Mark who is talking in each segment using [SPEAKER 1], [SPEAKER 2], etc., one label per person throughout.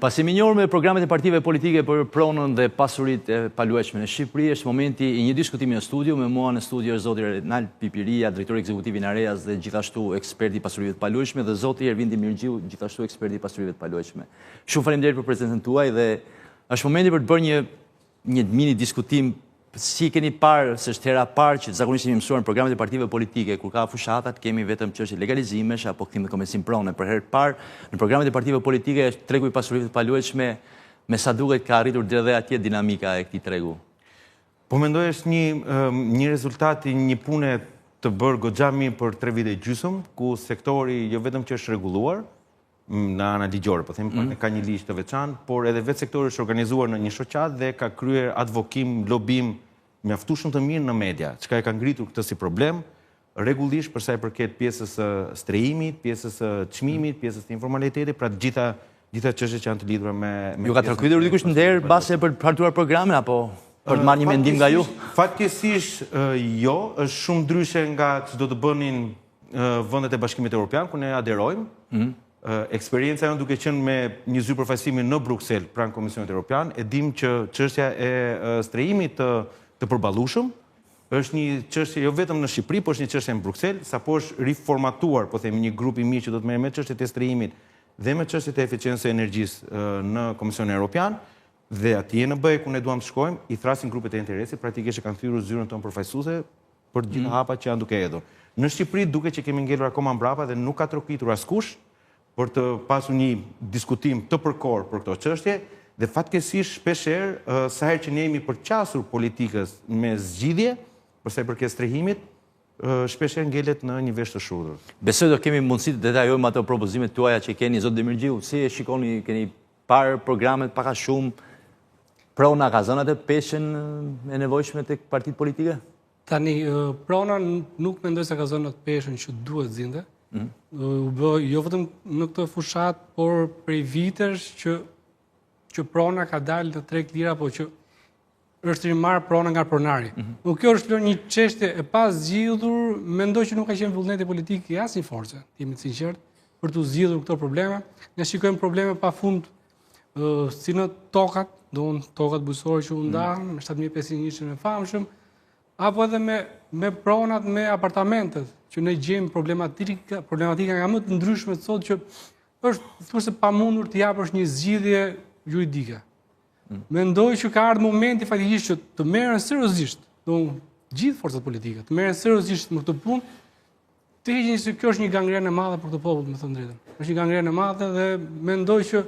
[SPEAKER 1] Pasi më njohur me programet e partive politike për pronën dhe pasuritë e paluajtshme në Shqipëri, është momenti i një diskutimi në studio. Me mua në studio është zoti Renald Pipiria, drejtori ekzekutiv i Nareas dhe gjithashtu eksperti i pasurive të paluajtshme, dhe zoti Ervindi Mirgjiu, gjithashtu eksperti i pasurive të paluajtshme. Shumë faleminderit për prezencën tuaj dhe është momenti për të bërë një mini diskutim. Si keni parë, se është hera parë që zakonisht jemi mësuar në programet e partive politike, kur ka fushatat, kemi vetëm çështje legalizimesh apo kthim të komensim prone. Për herë të parë, në programet e partive politike, tregu i pasurive të paluajtshme, me sa duket ka arritur deri dhe atje dinamika e këtij tregu.
[SPEAKER 2] Po mendoj është një rezultat i një pune të bërë goxha mirë për 3 vite gjysmë, ku sektori jo vetëm që është rregulluar në ana ligjore, po themi ka një ligj të veçantë, por edhe vetë sektori është organizuar në një shoqat dhe ka kryer advokim, lobim mjaftueshëm të mirë në media, çka e ka ngritur këtë si problem, rregullisht për sa i përket pjesës së strehimit, pjesës së çmimit, pjesës së informalitetit, pra gjitha çështjet që janë të lidhura me
[SPEAKER 1] ju ka tërkuitur dikush ndër base për të hartuar programin apo për të marrë një mendim nga ju?
[SPEAKER 2] Fatkeqësisht jo, është shumë ndryshe nga ç'do të bënin vendet e Bashkimit Evropian ku ne aderojmë. Eksperienca jonë duke qenë me një zy përfaqësimi në Bruksel pranë Komisionit Evropian, e dim që çështja e strehimit të përballueshëm është një çështje jo vetëm në Shqipëri, por është një çështje në Bruksel, sapo është riformatuar, po themi, një grup i mirë që do të merret me çështjet e strehimit dhe me çështjet e eficiencës së energjisë në Komisionin Evropian, dhe atje në BE ku ne duam të shkojmë, i thrasin grupet e interesit, praktikisht e kanë thyrur zyrën tonë përfaqësuese për të gjitha hapat që janë duke hedhur. Në Shqipëri duket që kemi ngelur akoma mbrapa dhe nuk ka trokitur askush për të pasur një diskutim të përkohur për këto çështje, dhe fatkeqësisht shpeshherë sa herë që ne jemi përqasur politikës me zgjidhje, për sa i përket strehimit, shpeshherë ngelet në një vesh të shudhur.
[SPEAKER 1] Besoj do kemi mundësi të detajojmë ato propozimet tuaja që keni, zot Demirgjiu. Si e shikoni, keni parë programet pak a shumë, prona ka zënë atë peshën e nevojshme tek partitë politike?
[SPEAKER 3] Tani, prona nuk mendoj se ka zënë atë peshën që duhet zinte. Jo vetëm në këtë fushat, por prej vitesh që prona ka dalë në treg lira, po që është rimarrë prona nga pronari. Kjo është një çështje e pa zgjidhur, mendoj që nuk ka qenë vullneti politik i asnjë force, jemi të sinqert, për të zgjidhur këto probleme. Ne shikojmë probleme pafund si në tokat, tokat bujësore që u ndahen, me 7500 e famshëm, apo edhe me pronat me apartamentet, që ne gjejmë problematika nga më të ndryshme të sot, që është thjesht pamundur të japësh një zgjidhje juridike. Mendoj që ka ardhur momenti faktikisht që të merren seriozisht, gjithë forcat politike, të merren seriozisht me këtë punë, të heqin se kjo është një gangrenë e madhe për këtë popull, me thënë drejtën. Është një gangrenë e madhe dhe mendoj që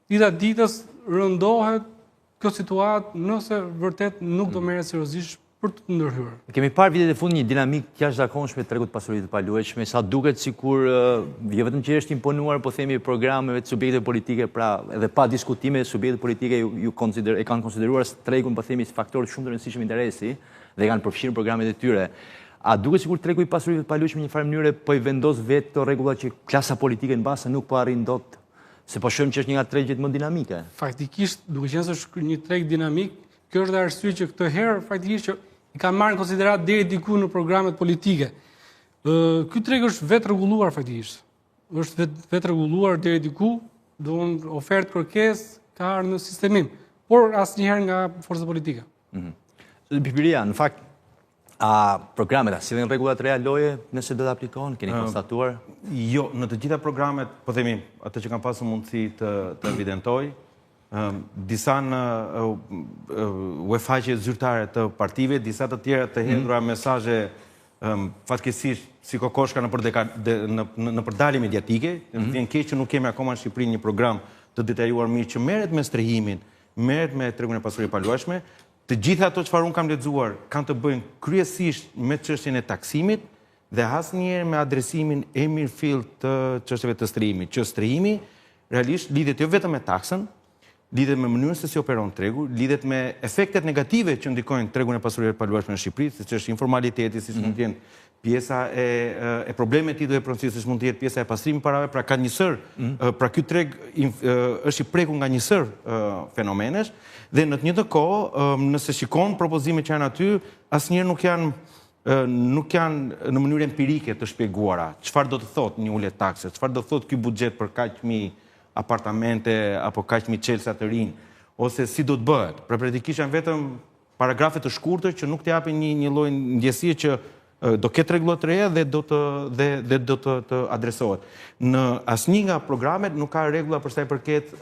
[SPEAKER 3] dita ditës rëndohet kjo situatë nëse vërtet nuk do merret seriozisht për të ndërhyrë.
[SPEAKER 1] Kemi parë vitet e fundit një dinamikë jashtëzakonshme të tregut të pasurive të paluajtshme, sa duket sikur jo vetëm që është imponuar, po themi, programeve të subjekteve politike, pra edhe pa diskutime subjektet politike e kanë konsideruar tregun, po themi, si faktor shumë të rëndësishëm interesi dhe kanë përfshirë programet e tyre. A duket sikur tregu i pasurive të paluajtshme në një farë mënyrë po i vendos vetë këto rregulla që klasa politike në bazë nuk po arrin dot, se po shohim që është një nga tregjet më dinamike.
[SPEAKER 3] Faktikisht, duke qenë se është një treg dinamik, kjo është arsye që këtë herë faktikisht që i kanë marrë në konsiderat deri diku në programet politike. Ky treg është vetë rregulluar faktikisht. Është vetë rregulluar deri diku, ofertë kërkesë ka ardhur në sistemim, por asnjëherë nga forcat politike.
[SPEAKER 1] Pipiria, në fakt, programet sillen rregullat reja loje nëse do të aplikohen, keni konstatuar?
[SPEAKER 2] Jo, në të gjitha programet, po themi, ato që kanë pasur mundësi të evidentoj, disa në uefaqe zyrtare të partive, disa të tjera të hedhura mesazhe fatkeqësisht si kokoshka në përdalje mediatike. Vjen keq që nuk kemi akoma në Shqipëri një program të detajuar mirë që merret me strehimin, merret me tregun e pasurive paluajtshme. Të gjitha ato çfarë unë kam lexuar kanë të bëjnë kryesisht me çështjen e taksimit dhe asnjëherë me adresimin e mirëfill të çështjeve të strehimit. Që strehimi realisht lidhet jo vetëm me taksën, lidhet me mënyrën se si operon tregu, lidhet me efektet negative që ndikojnë tregun e pasurive paluajtshme në Shqipëri, siç është informaliteti, siç mund të jenë pjesa e problemet të pronësisë, siç mund të jetë pjesa e pastrimit parave, pra ka një sër, pra ky treg është i prekur nga një sër fenomenesh, dhe në të njëjtën kohë, nëse shikon propozimet që janë aty, asnjëherë nuk janë në mënyrë empirike të shpjeguara çfarë do të thotë një ulje takse, çfarë do të thotë ky buxhet për kaq mijë apartamente apo kaq mi çelësa të rinj, ose si do të bëhet. Pra praktikisht janë vetëm paragrafe të shkurtër që nuk të japin një lloj ndjesie që do ketë rregulla të reja dhe do të adresohet. Në asnjë nga programet nuk ka rregulla për sa i përket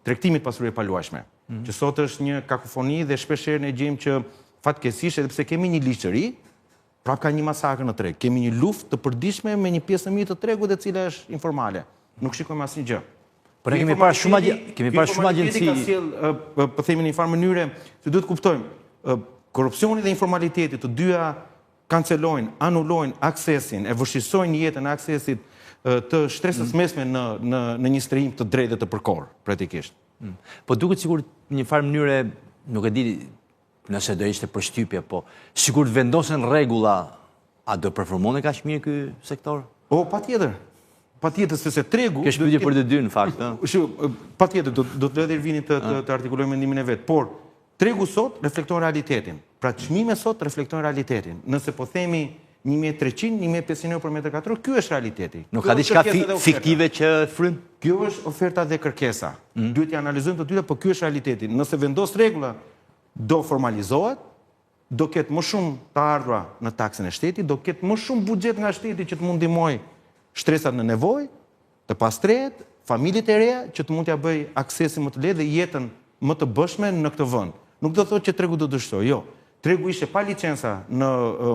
[SPEAKER 2] tregtimit pasurive paluajshme, që sot është një kakofoni dhe shpeshherë ne gjejmë që fatkeqësisht edhe pse kemi një ligj të ri, prap ka një masakër në treg. Kemi një luftë të përditshme me një pjesë të mirë të tregut e cila është informale. Nuk shikojmë asnjë gjë.
[SPEAKER 1] Por ne kemi parë shumë agjenci,
[SPEAKER 2] ka sjell, po themi në një farë mënyre, se duhet kuptojmë, korrupsioni dhe informaliteti të dyja kancelojnë, anullojnë aksesin, e vështirësojnë jetën e aksesit të shtresës mesme në një strehim të drejtë dhe të përkohur, praktikisht.
[SPEAKER 1] Po duket sikur në një farë mënyre, nuk e di nëse do ishte përshtypje, po sikur të vendosen rregulla, a do performon e kaq mirë ky sektor?
[SPEAKER 2] O, patjetër. Patjetër, sepse tregu...
[SPEAKER 1] Kjo është pyetje për të dy në fakt, ëh.
[SPEAKER 2] Patjetër, do të edhe vini të artikulojmë mendimin e vet, por tregu sot reflekton realitetin. Pra çmimet sot reflektojnë realitetin. Nëse po themi 1300, 1500 euro për metër katror, ky është realiteti.
[SPEAKER 1] Nuk ka diçka fiktive që fryn?
[SPEAKER 2] Kjo është oferta dhe kërkesa. Duhet t'i analizojmë të dyja, por ky është realiteti. Nëse vendos rregulla, do formalizohet, do ketë më shumë të ardhura në taksën e shtetit, do ketë më shumë buxhet nga shteti që të mund ndihmoj shtresat në nevojë, të pastrehet, familjet e reja që të mund t'ia bëj aksesin më të lehtë dhe jetën më të bëshme në këtë vend. Nuk do thotë që tregu do dështojë, jo. Tregu ishte pa licenca në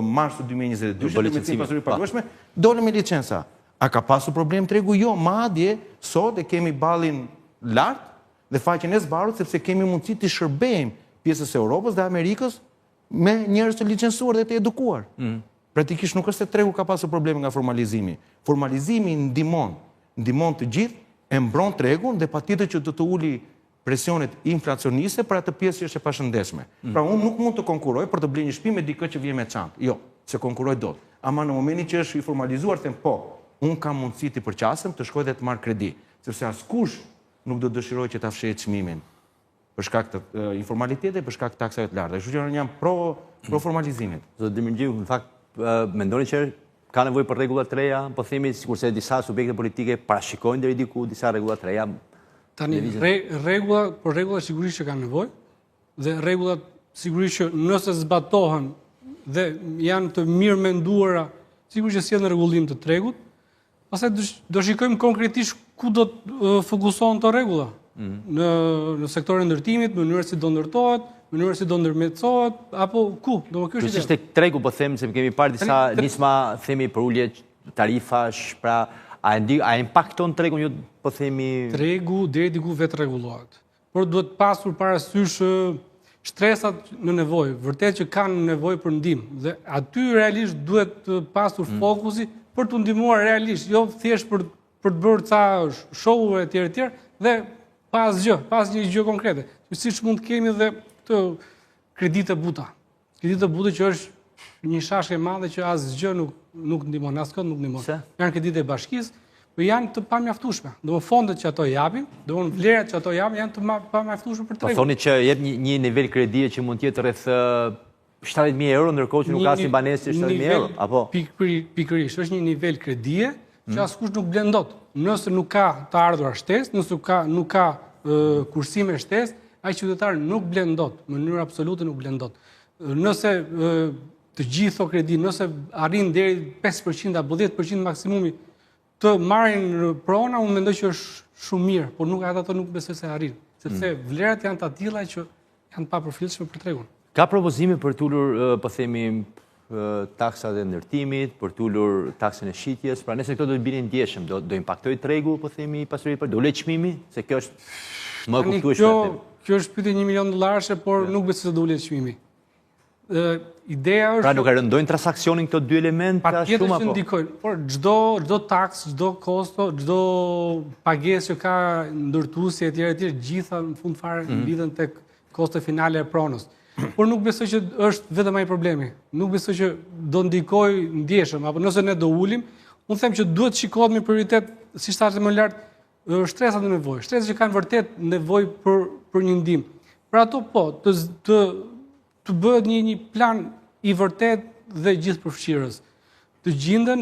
[SPEAKER 2] mars 2022, me pasuri pagueshme, dole me licenca. A ka pasur problem tregu? Jo, madje sot e kemi ballin lart dhe faqen e zbarut sepse kemi mundësi të shërbejmë pjesës e Europës dhe Amerikës me njerëz të licencuar dhe të edukuar. Praktikisht nuk është se tregu ka pasur probleme nga formalizimi. Formalizimi ndihmon të gjithë, e mbron tregun dhe patjetër që do të uli presionet inflacioniste për atë pjesë që është e pashëndetshme. Pra unë nuk mund të konkuroj për të blerë një shtëpi me dikë që vjen me çantë. Jo, se konkuroj dot. Ama në momentin që është i formalizuar, them po, unë kam mundësi të përqasem, të shkoj dhe të marr kredi, sepse askush nuk do dëshiroj që ta fshehë çmimin për shkak të informalitetit, për shkak të taksave të larta. Kështu që unë jam pro formalizimit.
[SPEAKER 1] Zot Demirgjiu, në fakt mendoni që ka nevojë për rregulla të reja, po themi sikurse disa subjekte politike parashikojnë deri diku disa rregulla të reja.
[SPEAKER 3] Tani rregulla sigurisht që kanë nevojë dhe rregullat sigurisht që nëse zbatohen dhe janë të mirë menduara, sigurisht që sjellin rregullim të tregut. Pastaj do shikojmë konkretisht ku do të fokusohen këto rregulla. Në sektorin e ndërtimit, mënyrë si do ndërtohet, mënyrë si do ndërmjetësohet, apo ku?
[SPEAKER 1] Kryesisht tek tregu, po them, se kemi parë disa nisma, themi, për ulje tarifash, pra a impakton tregun, ju po themi...
[SPEAKER 3] Tregu deri diku vetë rregullohet. Por duhet pasur parasysh shtresat në nevojë, vërtet që kanë nevojë për ndihmë, dhe aty realisht duhet pasur fokusi për të ndihmuar realisht, jo thjesht për të bërë ca show e tjerë, dhe pas një gjë konkrete. Siç mund të kemi dhe këtë kredite buta. Kredite buta që është një shashë e madhe që asgjë nuk ndihmon, askënd nuk ndihmon. Janë kredite e bashkisë, por janë të pamjaftueshme. Domethënë fondet që ato japin, domethënë vlerat që ato japin janë të pamjaftueshme për tregun.
[SPEAKER 1] Po thoni që jep një nivel kredie që mund të jetë rreth 70.000 euro, ndërkohë që nuk ka asnjë banesë 70.000 euro, apo?
[SPEAKER 3] Pikërisht, është një nivel kredie që askush nuk blen dot. Nëse nuk ka të ardhurar shtesë, nëse nuk ka kursime shtesë, ai qytetar nuk blen dot, në mënyrë absolute nuk blen dot. Nëse të gjithë këto kredi, nëse arrin deri 5% apo 10% maksimumi të marrin prona, unë mendoj që është shumë mirë, por ato nuk besoj se arrin, sepse vlerat janë të tilla që janë pa përfillshme për tregun.
[SPEAKER 1] Ka propozime për të ulur, po themi, taksat e ndërtimit, për të ulur taksën e shitjes, pra nëse këto do të binin ndjeshëm, do impaktojë tregu, po themi, pasuritë, do ulë çmimi, se kjo është më e kuptueshme.
[SPEAKER 3] Kjo është pyetje $1 milion, por nuk besoj se do ulet çmimi. Ideja është...
[SPEAKER 1] Pra nuk e rëndojnë transaksionin këto dy elementë
[SPEAKER 3] ashtu apo? Patjetër që ndikojnë, por çdo taks, çdo kosto, çdo pagesë që ka ndërtuesi etj, gjitha në fund fare lidhen tek kosto finale e pronës. Por nuk besoj që është vetëm ai problemi. Nuk besoj që do ndikojë ndjeshëm, apo nëse ne do ulim, unë them që duhet shikohet me prioritet, siç thashë më lart, shtresat e nevojë, shtresat që kanë vërtet nevojë për një ndihmë. Pra ato po, të bëhet një plan i vërtet dhe gjithëpërfshirës. Të gjenden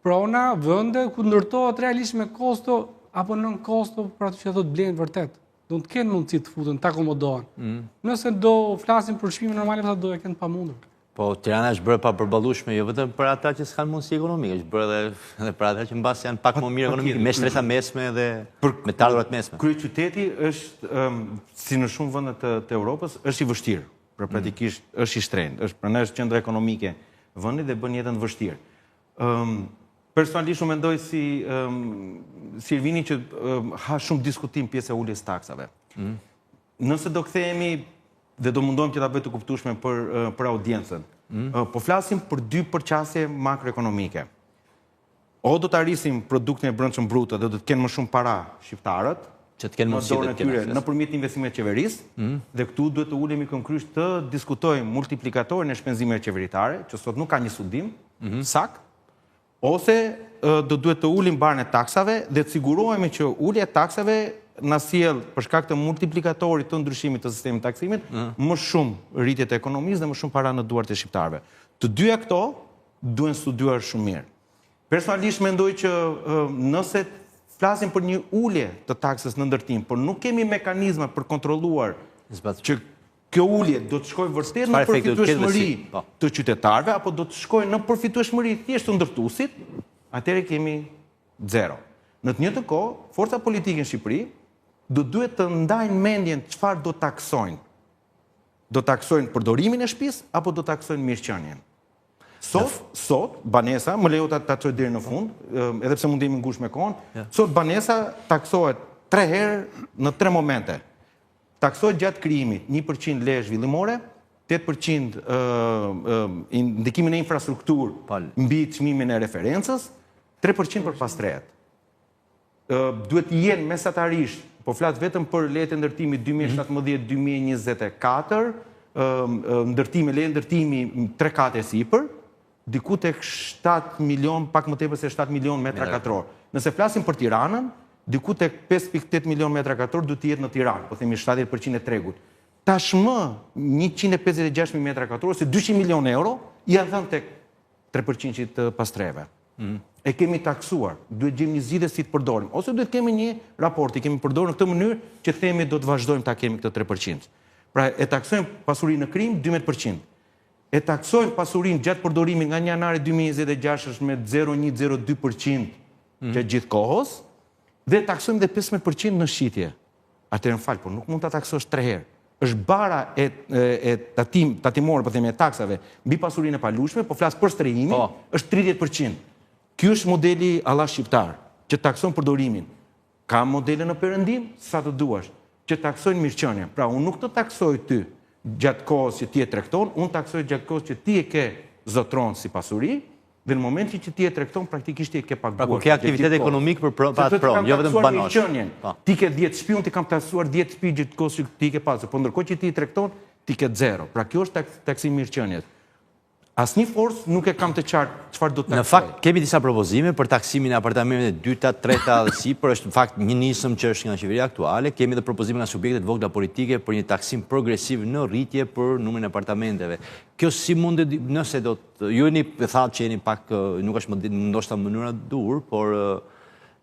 [SPEAKER 3] prona, vende ku ndërtohet realisht me kosto apo nën kosto për atë që do të blenë vërtet. Do të kenë mundësi të futen, të akomodohen. Nëse do flasim për shpime normale, do e kenë pamundur.
[SPEAKER 1] Po, Tirana është bërë pa përballueshme, jo vetëm për ata që s'kan mundësi ekonomike, është bërë edhe për ata që mbas janë pak më mirë ekonomike, me shtresa mesme dhe me tallurat mesme.
[SPEAKER 2] Kryeqyteti është, si në shumë vende të Europës, është i vështirë. Pra praktikisht është i shtrenjtë, është prandaj është qendra ekonomike vendi dhe bën jetën të vështirë. Personalisht unë mendoj si Ervini që ha shumë diskutim pjesë e uljes taksave. Nëse do kthehemi dhe do mundohem që ta bëj të kuptueshme për audiencën. Po flasim për dy përqasje makroekonomike. O do të arrisim produktin e brendshëm brutë dhe do të kenë më shumë para shqiptarët,
[SPEAKER 1] që të kenë mundësi të kenë
[SPEAKER 2] nëpërmjet investimeve të qeverisë, dhe këtu duhet të ulemi këmbëkryq të diskutojmë multiplikatorin e shpenzimeve qeveritare, që sot nuk ka një studim sakt, ose do duhet të ulim barën e taksave dhe të sigurohemi që ulja e taksave na sjell për shkak të multiplikatorit të ndryshimit të sistemit taksimit më shumë rritje të ekonomisë dhe më shumë para në duart e shqiptarëve. Të dyja këto duhen studiuar shumë mirë. Personalisht mendoj që nëse flasim për një ulje të taksës në ndërtim, por nuk kemi mekanizma për kontrolluar që kjo ulje do të shkojë vërtet në përfitueshmëri të qytetarëve apo do të shkojë në përfitueshmëri thjesht të ndërtuesit, atëherë kemi zero. Në të njëjtën kohë, forca politike në Shqipëri do duhet të ndajnë mendjen çfarë do taksojnë. Do taksojnë përdorimin e shtëpisë apo do taksojnë mirëqenien. Sot banesa, më lejo ta çoj deri në fund, edhe pse mund të jemi ngushtë me kohën, sot banesa taksohet 3 herë në 3 momente. Taksohet gjatë krijimit 1% leje zhvillimore, 8% ndikimin e infrastrukturë mbi çmimin e referencës, 3% për pastrehet. Duhet të jenë mesatarisht, po flas vetëm për lejet e ndërtimit 2017-2024, leje ndërtimi 3 kate sipër, diku tek 7 milion, pak më tepër se 7 milion metra katror. Nëse flasim për Tiranën, diku tek 5.8 milion metra katror duhet të jetë në Tiranë, po themi 70% e tregut. Tashmë 156.000 metra katror, se 200 milion euro, janë thënë tek 3% të pastreve. E kemi taksuar, duhet gjejmë një zgjidhje si të përdorim, ose duhet kemi një raport, i kemi përdorur në këtë mënyrë që themi do të vazhdojmë ta kemi këtë 3%. Pra e taksojmë pasurinë në krim 12%. E taksojmë pasurinë gjatë përdorimit nga 1 janari 2026 është me 0,102% gjatë gjithë kohës, dhe taksojmë dhe 15% në shitje. Atëherë më fal, por nuk mund ta taksosh 3 herë. Është bara e tatimore, po themi e taksave mbi pasurinë e palushme, po flas për strehimin, është 30%. Ky është modeli alla shqiptar, që takson përdorimin. Ka modele në perëndim, sa të duash, që taksojnë mirëqenien. Pra unë nuk të taksoj ty gjatë kohës që ti e tregton, unë taksoj gjatë kohës që ti e ke zotron si pasuri, dhe në momentin që ti e tregton praktikisht ti e ke paguar.
[SPEAKER 1] Pra kur ke aktivitet ekonomik për atë pron, jo vetëm banosh.
[SPEAKER 2] Ti ke 10 shtëpi, unë ti kam taksuar 10 shtëpi gjatë kohës që ti ke pasur, por ndërkohë që ti e tregton, ti ke 0. Pra kjo është taksim mirëqenies. Asnjë forcë nuk e kam të qartë çfarë do të taksoj.
[SPEAKER 1] Në fakt kemi disa propozime për taksimin e apartamenteve dyta, treta dhe sipër, është në fakt një nisëm që është nga qeveria aktuale. Kemi edhe propozime nga subjektet vogla politike për një taksim progresiv në rritje për numrin e apartamenteve. Kjo si mund nëse do të ju jeni thatë që jeni pak nuk është ndoshta mënyra dur, por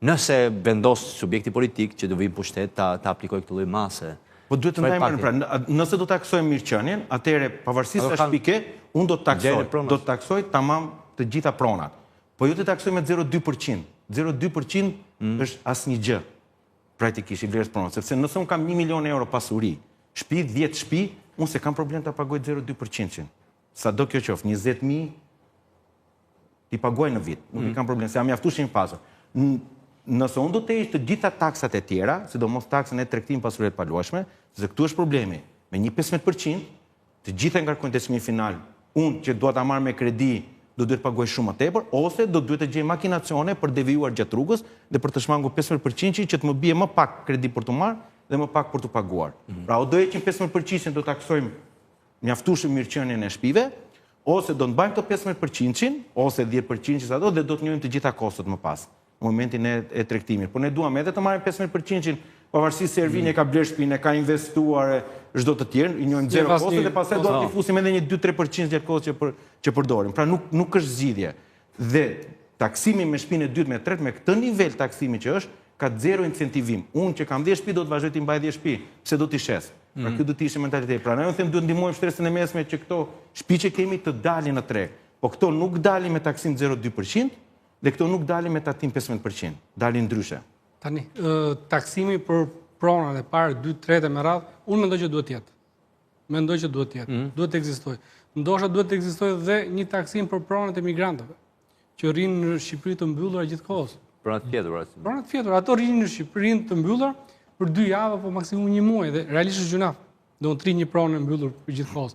[SPEAKER 1] nëse vendos subjekti politik që do vinë pushtet ta aplikojë këtë lloj mase.
[SPEAKER 2] Po duhet të ndajmë pra, nëse do të taksojmë mirëqenien, atëherë pavarësisht se shpike, unë do të taksoj tamam të gjitha pronat. Po jo të taksoj me 0,2%. 0,2% është asnjë gjë praktikisht i vlerës pronat, sepse nëse unë kam 1 milion euro pasuri, shtëpi, 10 shtëpi, unë se kam problem ta paguaj 0,2%. Sado kjo qoftë, 20.000 ti paguaj në vit, nuk i kam problem, se jam mjaftuar një pasur. Nëse unë do të heq të gjitha taksat e tjera, sidomos taksën e tregtimit pasurive të paluajshme, se këtu është problemi. Me një 15%, të gjitha ngarkojnë te çmimi final. Unë që dua ta marr me kredi, do duhet paguaj shumë më tepër, ose do duhet të gjej makinacione për devijuar gjatë rrugës dhe për të shmangur 15% që të më bie më pak kredi për të marrë dhe më pak për të paguar. Pra o do heqim 15% do taksojmë mjaftueshëm mirëqenien e shtëpive, ose do ndbajmë këto 15% ose 10% që sa do dhe do të njohim të gjitha kostot më pas. Në momentin e tregtimit. Por ne duam edhe të marrim 15% pavarësisht se Ervini ka bler shtëpinë, ka investuar çdo të tjerë, i njohim 0 kosto dhe pastaj do t'i fusim edhe një 2-3% gjatë kohës që përdorim. Pra nuk është zgjidhje. Dhe taksimi me shtëpinë e dytë me tretë me këtë nivel taksimi që është, ka zero incentivim. Unë që kam 10 shtëpi do të vazhdoj të mbaj 10 shtëpi, pse do t'i shes. Pra kjo do të ishte mentaliteti. Pra ne them duhet ndihmojmë shtresën e mesme që këto shtëpi që kemi të dalin në treg. Po këto nuk dalin me taksim 0,2% dhe këto nuk dalin me tatim 15%. Dalin ndryshe.
[SPEAKER 3] Tani, taksimi për pronat e parë 2/3 me radhë, unë mendoj që duhet jetë. Mendoj që duhet jetë. Duhet të ekzistojë. Ndoshta duhet të ekzistojë dhe një taksim për pronat e migrantëve, që rrinë në Shqipëri të mbyllura gjithkohës.
[SPEAKER 1] Pronat fjetur.
[SPEAKER 3] Pronat fjetur, ato rrinë në Shqipëri të mbyllur për 2 javë apo maksimum 1 muaj dhe realisht është gjuna. Do të rrinë një pronë e mbyllur për gjithkohës.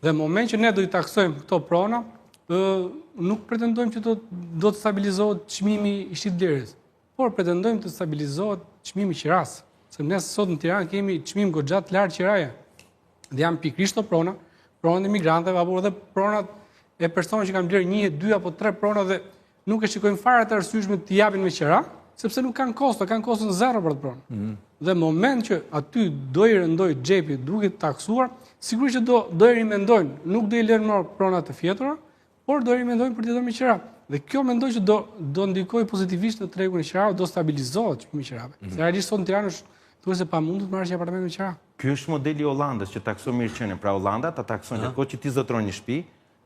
[SPEAKER 3] Dhe në moment që ne do i taksojmë këto prona, nuk pretendojmë që do të stabilizohet çmimi i shitblerjes, por pretendojmë të stabilizohet çmimi i qiras. Se ne sot në Tiranë kemi çmim goxha të lartë qiraje. Dhe janë pikërisht to pronat e migrantëve apo edhe pronat e personave që kanë blerë 1, 2 apo 3 prona dhe nuk e shikojnë fare të arsyeshme të japin me qira, sepse nuk kanë kosto, kanë koston zero për të pronë. Dhe moment që aty do i rëndoj xhepi duke taksuar, sigurisht që do i rimendojnë, nuk do i lënë më pronat të fjetura, por do i rimendojnë për të dhënë me qira. Dhe kjo mendoj që do ndikojë pozitivisht në tregun e qirave, do stabilizohet çmimi i qirave. Se realisht sot në Tiranë është thuajse pamundur të marrësh një apartament me qira.
[SPEAKER 2] Ky është modeli i Hollandës që takson mirëqenien. Pra Hollanda ta takson gjithkohë që ti zotron një shtëpi,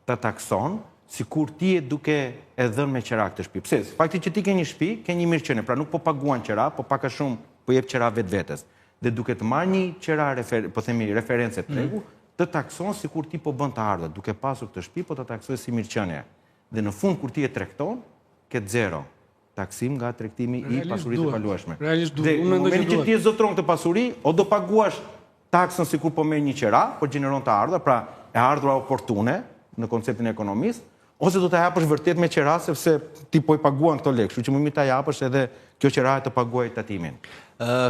[SPEAKER 2] ta takson sikur ti e duke e dhënë me qira këtë shtëpi. Pse? Fakti që ti ke një shtëpi, ke një mirëqenie, pra nuk po paguan qira, po pak a shumë po jep qira vetvetes. Dhe duke të marrë një qira po themi referencë tregu, të takson sikur ti po bën të ardha, duke pasur këtë shtëpi, po të taksoj si mirëqenie. Dhe në fund kur ti e tregton, ke zero taksim nga tregtimi i pasurisë të palueshme. Dhe në momentin që ti e zotron këtë pasuri, o do paguash taksën sikur po merr një qira, po gjeneron të ardha, pra e ardhura oportune në konceptin e ekonomisë, ose do ta japësh vërtet me qira sepse ti po i paguan këto lekë, kështu që më mirë ta japësh edhe kjo qira të paguajë tatimin.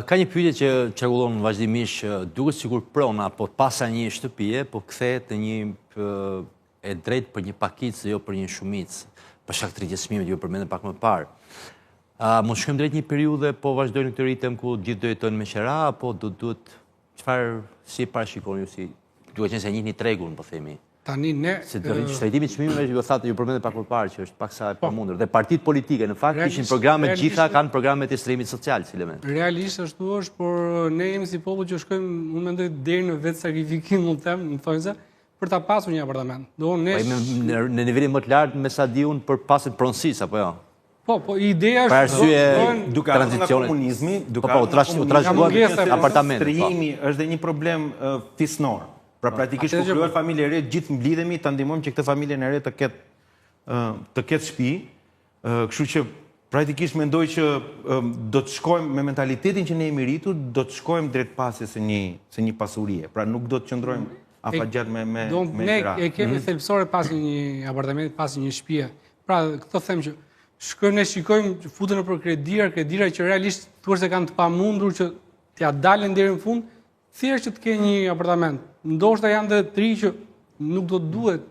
[SPEAKER 1] Ka një pyetje që çarkullon vazhdimisht, duket sikur prona po pasa një shtëpie, po kthehet në një e drejtë për një pakicë, jo për një shumicë, për shkak të rritjes çmimeve që ju përmendëm pak më parë. Mund shkojmë drejt një periudhe, po vazhdojnë këtë ritëm ku gjithë do jetojnë me qira, apo duhet çfarë si parashikoni ju, si duhet qenë se njihni tregun, po themi.
[SPEAKER 3] Tani ne
[SPEAKER 1] se shtrejtimi i çmimeve ju thatë ju përmendëm pak më parë që është paksa e pamundur. Dhe partitë politike në fakt kishin programe, gjitha kanë programet e streamit social si element.
[SPEAKER 3] Realisht ashtu është, por ne jemi si popull që shkojmë, unë mendoj deri në vetë sakrifikim, mund të them, në thonjse, për ta pasur një apartament.
[SPEAKER 1] Në nivelin më të lartë me sa di unë për pasën pronësisë, apo jo?
[SPEAKER 3] Po, ideja është...
[SPEAKER 1] Për arsye
[SPEAKER 2] duke ardhur nga komunizmi,
[SPEAKER 1] duke u trashëguar apartamentet.
[SPEAKER 2] Strehimi është dhe një problem fisnor. Pra praktikisht kur krijohet familje e re, gjithë mblidhemi ta ndihmojmë që këtë familjen e re të ketë shtëpi. Kështu që praktikisht mendoj që do të shkojmë me mentalitetin që ne jemi rritur, do të shkojmë drejt pasjes së një pasurie. Pra nuk do të qëndrojmë afatgjat me
[SPEAKER 3] ne e kemi thelbësore pasi një apartament, pasi një shtëpie. Pra këto them që shkojmë ne shikojmë futen nëpër kredira që realisht thuajse kanë të pamundur që t'ia dalin deri në fund, thjesht që të kenë një apartament. Ndoshta janë dhe të rinj që nuk do të duhet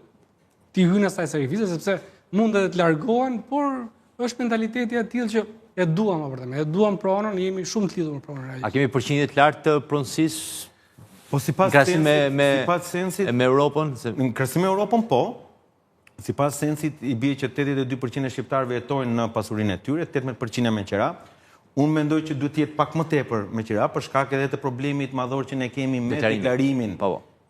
[SPEAKER 3] t'i hyjnë asaj sakrifice sepse mund edhe të largohen, por është mentaliteti i tillë që e duam apartament, e duam pronën, jemi shumë të lidhur me pronën realisht.
[SPEAKER 1] A kemi përqindje të lartë të pronësisë?
[SPEAKER 2] Po sipas sensit
[SPEAKER 1] me Europën,
[SPEAKER 2] në krahasim me Europën po. Sipas sensit i bie që 82% e shqiptarëve jetojnë në pasurinë e tyre, 18% me qira. Unë mendoj që duhet të jetë pak më tepër me qira për shkak edhe të problemit madhor që ne kemi me deklarimin.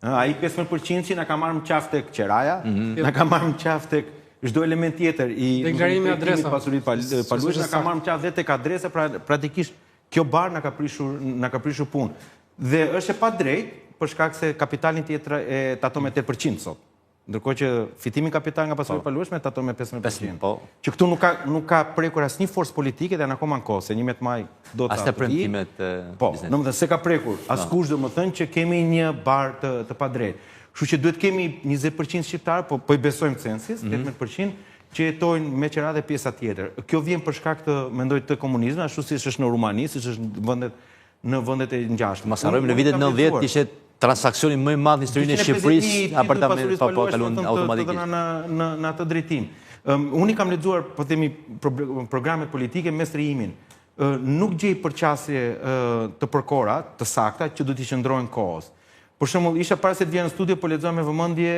[SPEAKER 2] Ai 15% që na ka marrë në qafë tek qiraja, na ka marrë në qafë tek çdo element tjetër i
[SPEAKER 3] deklarimi adresa
[SPEAKER 2] pasurisë palueshme, na ka marrë në qafë dhe tek adresa, pra praktikisht kjo bar na ka prishur punë. Dhe është e padrejtë për shkak se kapitalin tjetër e taton me 8% sot. Ndërkohë që fitimi kapital nga pasuria palueshme taton me 15%. Që këtu nuk ka prekur asnjë forcë politike dhe akoma në kohë, se 11 maj do të
[SPEAKER 1] as të premtimet
[SPEAKER 2] biznesit. Domethënë se ka prekur. Askush domethënë që kemi një bar të padrejtë. Kështu që duhet kemi 20% shqiptar, po i besojmë censis, 18% që jetojnë me qira dhe pjesa tjetër. Kjo vjen për shkak të mendoj të komunizmit, ashtu siç është në Rumani, siç është në vendet e ngjashme.
[SPEAKER 1] Mos harrojmë në vitet 90 ishte transaksioni më i madh në historinë e Shqipërisë, apartamentet po kalon automatikisht
[SPEAKER 2] në atë drejtim. Unë kam lexuar, po themi, programet politike me strihimin. Nuk gjej përqasje të përkora, të sakta që do t'i qëndrojnë kohës. Për shembull, isha para se të vjen në studio, po lexoja me vëmendje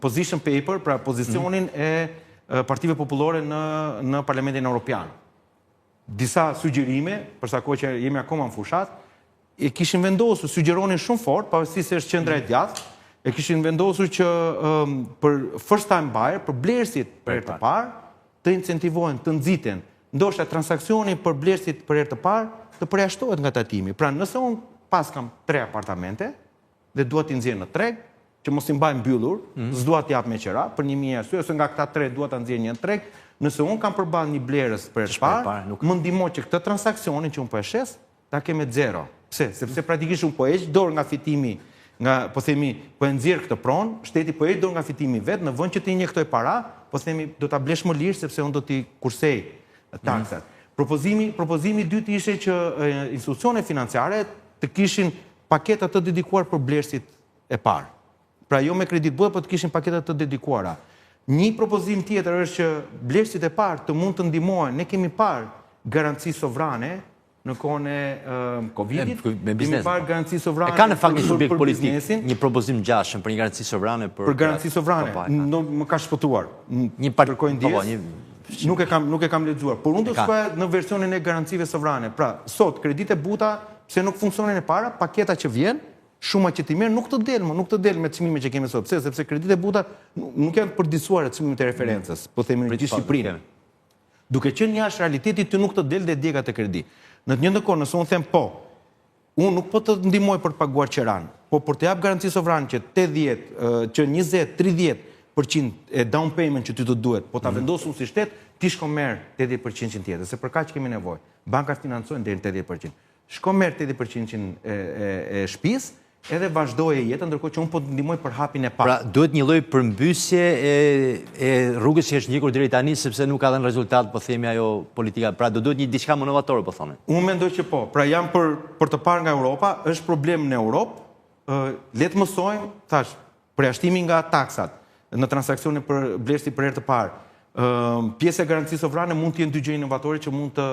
[SPEAKER 2] position paper, pra pozicionin e partive popullore në Parlamentin Evropian. disa sugjerime, përsa kohë që jemi akoma në fushat, e kishin vendosur, sugjeronin shumë fort, pavarësisht se është qendra e djathtë, e kishin vendosur që për first time buyer, për blerësit për herë të parë, të incentivohen, të nxiten, ndoshta transaksioni për blerësit për herë të parë të përjashtohet nga tatimi. Pra nëse unë pas kam 3 apartamente dhe dua t'i nxjerr në treg, që mos i mbaj mbyllur, s'dua t'i jap me qira për 1000 arsye, ose nga këta 3 dua ta nxjerr një në treg, nëse unë kam përballë një blerës për herë të parë, më ndihmon që këtë transaksionin që unë po e shes, ta kem me 0. Pse? Sepse praktikisht unë po heq dorë nga fitimi, nga po themi po e nxjerr këtë pronë, shteti po heq dorë nga fitimi vet, në vend që të injektoj para, po themi do ta blesh më lirë sepse unë do t'i kursej taksat. Propozimi i dytë ishte që institucionet financiare të kishin paketa të dedikuar për blerësit e parë. Pra jo me kredit bota, por të kishin paketa të dedikuara. Një propozim tjetër është që blerësit e parë të mund të ndihmohen. Ne kemi parë garanci sovrane në kohën e Covidit, kemi parë garanci sovrane.
[SPEAKER 1] E ka në fakt një subjekt politik, një propozim ngjashëm për një garanci sovrane
[SPEAKER 2] për garanci sovrane. Më ka shpëtuar.
[SPEAKER 1] Një kërkojnë dijes.
[SPEAKER 2] Nuk e kam lexuar, por unë do shkoja në versionin e garancive sovrane. Pra, sot kredite buta, pse nuk funksionin e para, paketa që vjen, shuma që ti merr nuk të del me çmimet që kemi sot. Pse? Sepse kredite buta nuk janë përditësuar çmimet e referencës, po themi në gjithë Shqipërinë. Duke qenë jashtë realitetit, ty nuk të del dhe djega të kredi. Në të njëjtën kohë, nëse unë them po, unë nuk po të ndihmoj për të paguar qiran, po për të jap garanci sovrane që 80, që 20, 30% e down payment që ty të duhet, po ta vendosur si shtet, ti shko merr 80% tjetër, se për kaq kemi nevojë. Bankat financojnë deri në 80%. Shko merr 80% e shtëpisë, edhe vazhdoje jetën, ndërkohë që unë po të ndihmoj për hapin e parë.
[SPEAKER 1] Pra, duhet një lloj përmbysje e rrugës që është ndjekur deri tani, sepse nuk ka dhënë rezultat, po themi ajo politika. Pra, do duhet një diçka më inovatore, po thonë.
[SPEAKER 2] Unë mendoj që po. Pra, jam për të parë nga Europa, është problem në Europë. Le të mësojmë, thash, përjashtimi nga taksat në transakcione për blerësi për herë të parë. Pjesë e garancisë sovrane mund të jenë dy gjë inovatore që mund të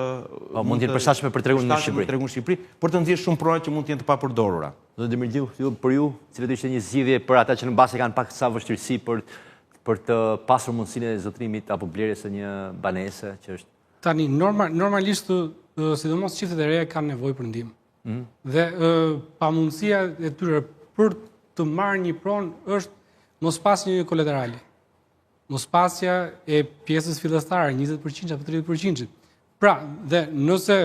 [SPEAKER 1] jenë përshtatshme për tregun në
[SPEAKER 2] Shqipëri, për të nxjerrë shumë pronat që mund të jenë të papërdorura.
[SPEAKER 1] Do të Demirgjiu, për ju, cilat ishte një zgjidhje për ata që në base kanë pak sa vështirësi për të pasur mundësinë e zotërimit apo blerjes së një banese që është
[SPEAKER 3] tani normalisht sidomos çiftet e reja kanë nevojë për ndihmë. Dhe pamundësia e tyre për të marrë një pronë është mospasja një kolaterali. Mospasja e pjesës fillestare, 20% apo 30%. Pra, dhe nëse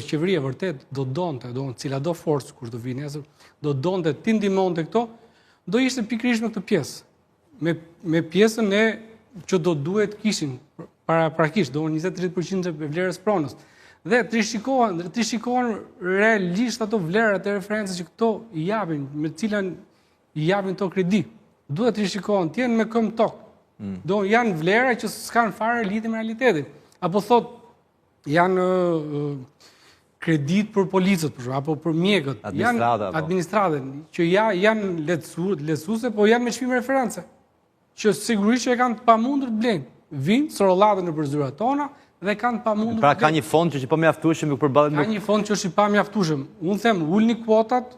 [SPEAKER 3] qeveria vërtet do donte, cila do forcë kur do vinë nesër, do donte ti ndihmonte këto, do ishte pikërisht në këtë pjesë. Me pjesën e që do duhet kishin prakisht, do 20-30% e vlerës pronës. Dhe të shikohen realisht ato vlerat e referencës që këto i japin, me cilën i japin to kredi. Duhet të shikohen, të jenë me këmbë tokë. Do janë vlera që s'kan fare lidhje me realitetin. Apo thot janë kredit për policët, apo për mjekët, janë administratën, që janë lehtësuese, po janë me çmim reference, që sigurisht që e kanë të pamundur të blejnë. Vinë, sorollatën në përzyrat tona dhe kanë të pamundur.
[SPEAKER 1] Pra ka një fond që është pa mjaftueshëm për përballje me.
[SPEAKER 3] Ka një fond që është i pa mjaftueshëm. Unë them ulni kuotat,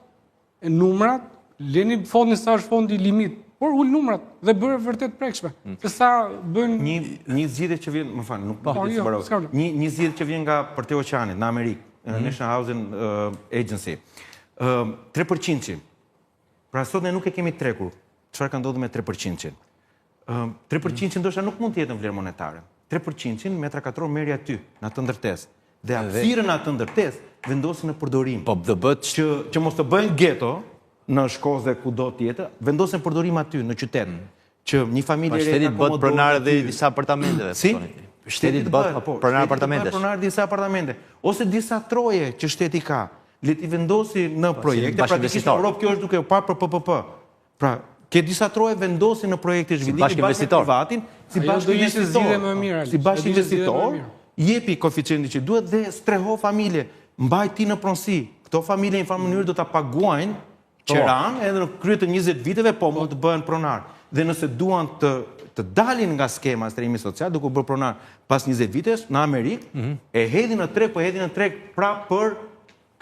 [SPEAKER 3] numrat, leni fondin sa është fondi limit. Por ul numrat dhe bëre vërtet prekshme. Se sa bën
[SPEAKER 2] një zgjidhje që vjen, më fal, nuk po di të mbaroj. Një zgjidhje që vjen nga përtej oqeanit në Amerikë, National Housing Agency. 3%. Pra sot ne nuk e kemi trekur. Çfarë ka ndodhur me 3%? 3% ndoshta nuk mund të jetë në vlerë monetare. 3% metra katror merri aty në atë ndërtesë. Dhe hapësirën në atë ndërtesë vendosin në përdorim.
[SPEAKER 1] Po do bëhet
[SPEAKER 2] që mos të bëhen geto në Shkozë dhe kudo tjetër, vendosen përdorim aty në qytet. Që një familje
[SPEAKER 1] e shteti bëhet pronar edhe disa apartamenteve.
[SPEAKER 2] Si?
[SPEAKER 1] Shteti bëhet pronar apartamentesh.
[SPEAKER 2] Pronar disa apartamente ose disa troje që shteti ka, le t'i vendosi në projekte, praktikisht në Europë kjo është duke u parë për PPP. Pra, ke disa troje vendosin në projekte zhvillimi bashkë me privatin, si bashkë investitor, jepi koeficientin që duhet dhe streho familje, mbaj ti në pronësi. Këto familje në farë mënyrë do ta paguajnë qeran edhe në krye të 20 viteve, po mund të bëhen pronar. Dhe nëse duan të dalin nga skema e strehimit social, duke u bërë pronar pas 20 vitesh në Amerikë, e hedhin në treg, pra për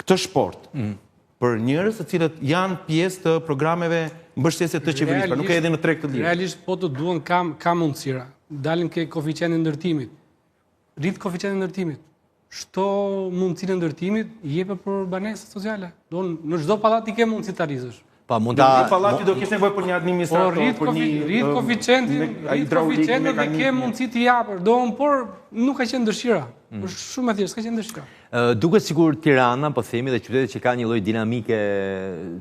[SPEAKER 2] këtë sport. Për njerëz të cilët janë pjesë të programeve mbështesje të qeverisë, pra nuk e hedhin në treg të lirë.
[SPEAKER 3] Realisht po të duan ka mundësira. Dalin ke koeficientin e ndërtimit. Rrit koeficientin e ndërtimit. shto mundësinë e ndërtimit, jepe për banesat sociale. Në çdo pallat i ke mundësi ta rrizësh.
[SPEAKER 1] Pa mund ta
[SPEAKER 2] pallati do kesh nevojë për një administrator,
[SPEAKER 3] për një rrit koeficientin dhe ke mundësi të japësh. Por nuk ka qenë dëshira. Është shumë e thjeshtë, s'ka qenë dëshira.
[SPEAKER 1] Duket sikur Tirana, po themi, dhe qytetet që kanë një lloj dinamike